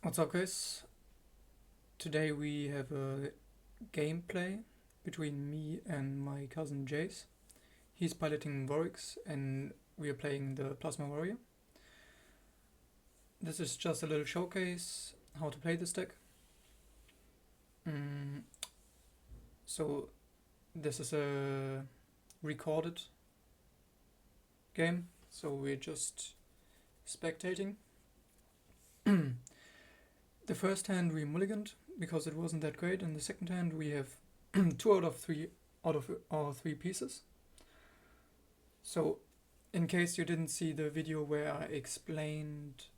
What's up, guys? Today we have a gameplay between me and my cousin Jace. He's piloting Vorix and we are playing the Plasma Warrior. This is just a little showcase how to play this deck. So this is a recorded game, so we're just spectating. The first hand we mulliganed because it wasn't that great, and the second hand we have 2 out of 3 out of our 3 pieces. So in case you didn't see the video where I explained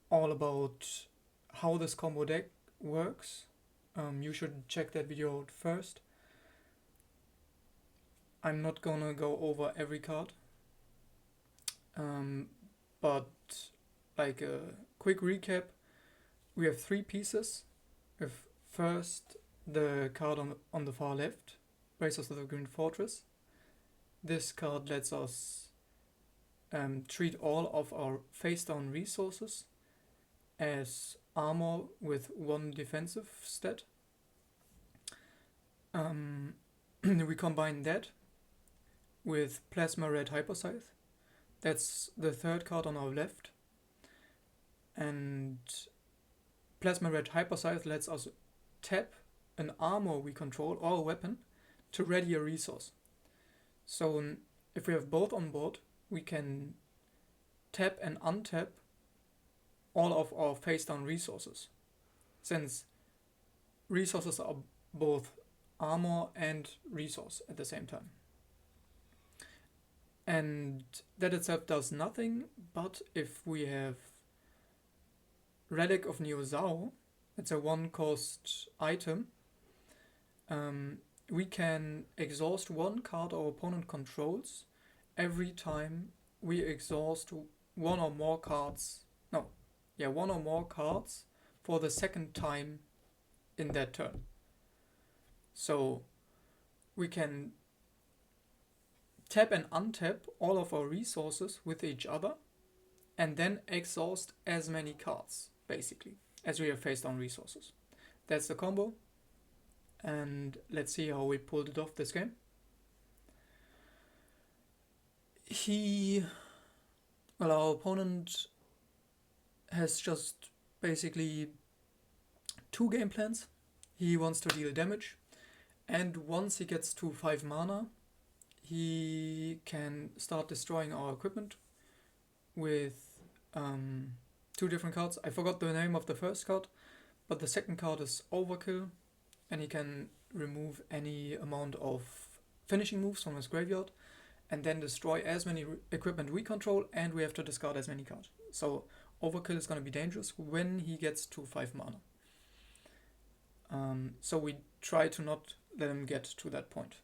all about how this combo deck works, you should check that video out first. I'm not gonna go over every card, but like a quick recap, we have 3 pieces. With first the card on the far left, Racers of the Green Fortress. This card lets us treat all of our face down resources as armor with 1 defensive stat. We combine that with Plasma Red Hyper Scythe. That's the 3rd card on our left. And Plasma Red Hyper Scythe lets us tap an armor we control or a weapon to ready a resource. So if we have both on board, we can tap and untap all of our face down resources, since resources are both armor and resource at the same time. And that itself does nothing, but if we have Relic of Neo-Zao, it's a 1-cost item, we can exhaust 1 card our opponent controls every time we exhaust one or more cards for the 2nd time in that turn. So we can tap and untap all of our resources with each other and then exhaust as many cards, basically, as we have face down resources. That's the combo, and let's see how we pulled it off this game. Our opponent has just basically 2 game plans. He wants to deal damage, and once he gets to 5 mana, he can start destroying our equipment with 2 different cards. I forgot the name of the first card, but the second card is Overkill, and he can remove any amount of finishing moves from his graveyard and then destroy as many equipment we control, and we have to discard as many cards. So Overkill is going to be dangerous when he gets to 5 mana. So we try to not let him get to that point.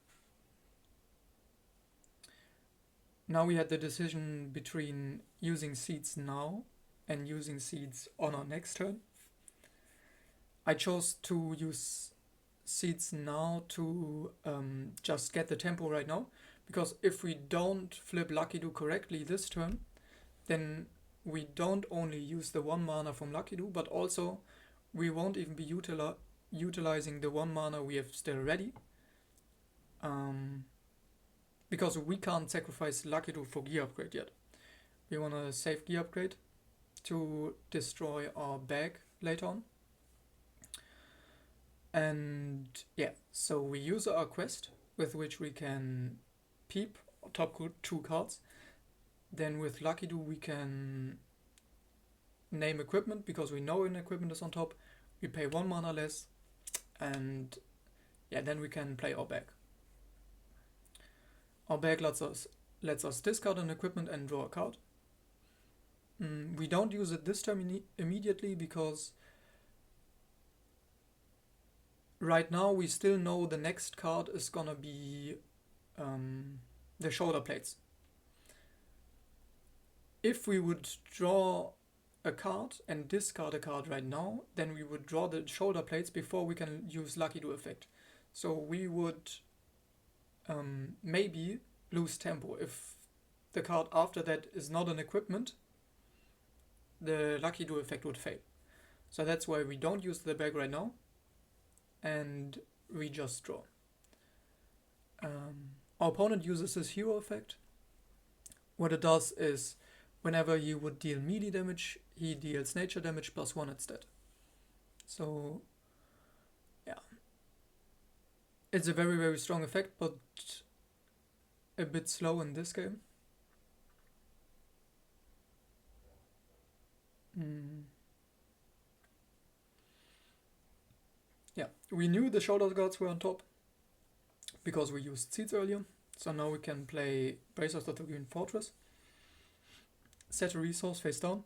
Now we had the decision between using seeds now and using seeds on our next turn. I chose to use seeds now to just get the tempo right now, because if we don't flip Lucky Do correctly this turn, then we don't only use the 1 mana from Lucky Do, but also we won't even be utilizing the 1 mana we have still ready, because we can't sacrifice Lucky Do for gear upgrade yet. We want to save gear upgrade to destroy our bag later on. And yeah, so we use our quest with which we can peep top 2 cards. Then with Lucky Do we can name equipment, because we know an equipment is on top. We pay 1 mana less, and yeah, then we can play our bag. Our bag lets us discard an equipment and draw a card. We don't use it this turn immediately, because right now we still know the next card is gonna be the shoulder plates. If we would draw a card and discard a card right now, then we would draw the shoulder plates before we can use Lucky Do effect. So we would maybe lose tempo. If the card after that is not an equipment, the Lucky Do effect would fail. So that's why we don't use the bag right now, and we just draw. Our opponent uses this hero effect. What it does is, whenever you would deal melee damage, he deals nature damage +1 instead. So, yeah. It's a very, very strong effect, but a bit slow in this game. Yeah, we knew the shoulder guards were on top because we used seeds earlier. So now we can play Bracers of the Green Fortress, set a resource face down,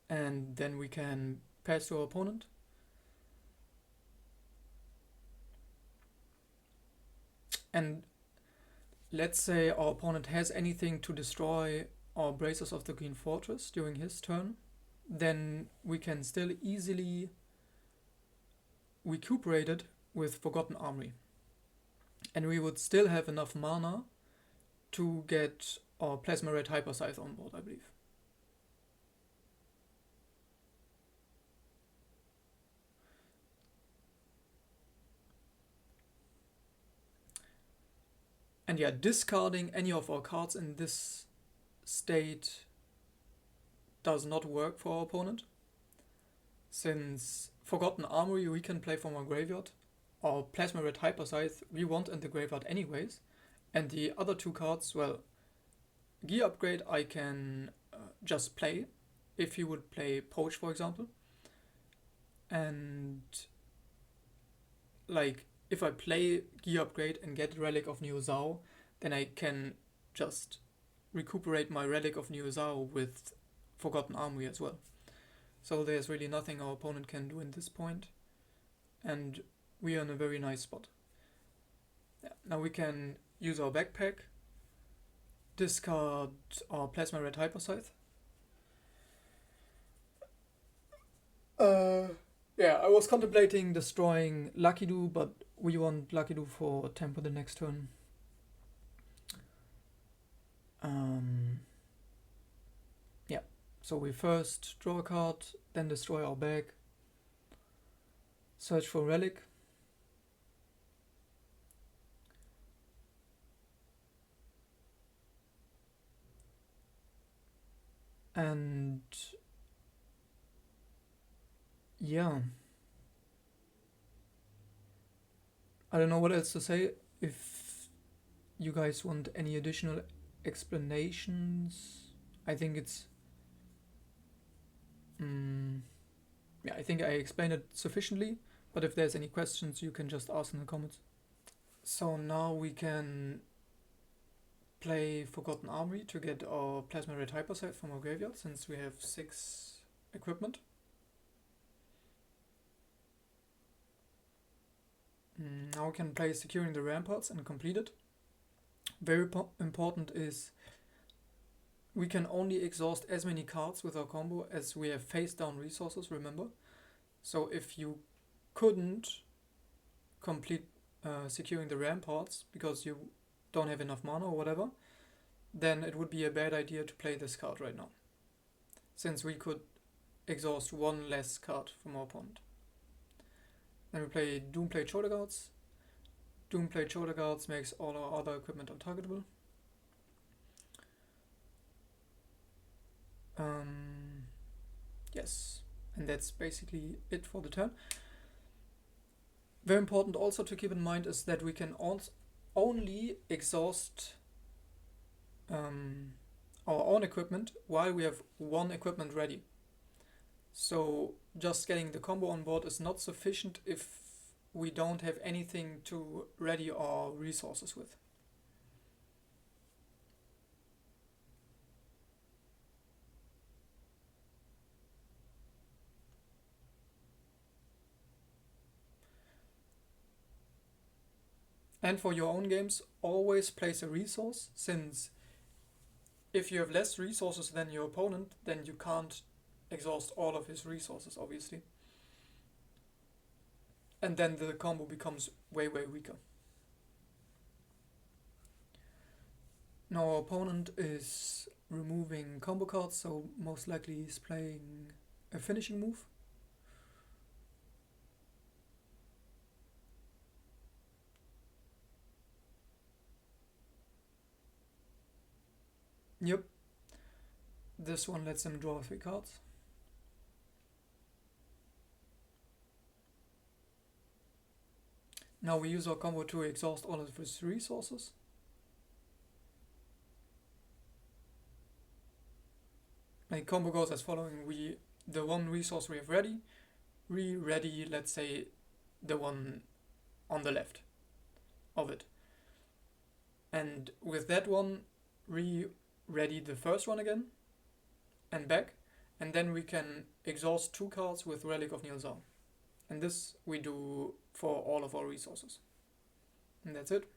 and then we can pass to our opponent. And let's say our opponent has anything to destroy our Bracers of the Green Fortress during his turn, then we can still easily recuperate it with Forgotten Armory. And we would still have enough mana to get our Plasma Red Hyper Scythe on board, I believe. And yeah, discarding any of our cards in this state does not work for our opponent, since Forgotten Armory we can play from our graveyard, or Plasma Red Hyper Scythe we want in the graveyard anyways, and the other two cards, well, Gear Upgrade I can just play, if you would play Poach for example, and like if I play Gear Upgrade and get Relic of Neo-Zao, then I can just recuperate my Relic of Neo-Zao with Forgotten Armory as well. So there's really nothing our opponent can do in this point, and we are in a very nice spot. Yeah, now we can use our backpack, discard our Plasma Red Hyper Scythe. Yeah, I was contemplating destroying Lucky Do, but we want Lucky Do for tempo the next turn. Yeah, so we first draw a card, then destroy our bag, search for Relic, and yeah, I don't know what else to say. If you guys want any additional explanations, I think it's yeah, I think I explained it sufficiently, but if there's any questions you can just ask in the comments. So now we can play Forgotten Armory to get our Plasma Red Hyper Scythe from our graveyard, since we have 6 equipment. Now we can play Securing the Ramparts and complete it. Very important is we can only exhaust as many cards with our combo as we have face down resources, remember? So if you couldn't complete Securing the Ramparts because you don't have enough mana or whatever, then it would be a bad idea to play this card right now, since we could exhaust 1 less card from our opponent. Then we play Doomplate Shoulder Guards. Doomplate Shoulder Guards makes all our other equipment untargetable. Yes, and that's basically it for the turn. Very important also to keep in mind is that we can only exhaust our own equipment while we have 1 equipment ready. So just getting the combo on board is not sufficient if we don't have anything to ready our resources with. And for your own games, always place a resource, since if you have less resources than your opponent, then you can't exhaust all of his resources, obviously. And then the combo becomes way, way weaker. Now our opponent is removing combo cards, so most likely he's playing a finishing move. Yep. This one lets him draw 3 cards. Now we use our combo to exhaust all of his resources. The combo goes as following. The one resource we have ready, let's say, the one on the left of it. And with that one, ready the first one again, and back. And then we can exhaust 2 cards with Relic of Nilzar. And this we do for all of our resources. And that's it.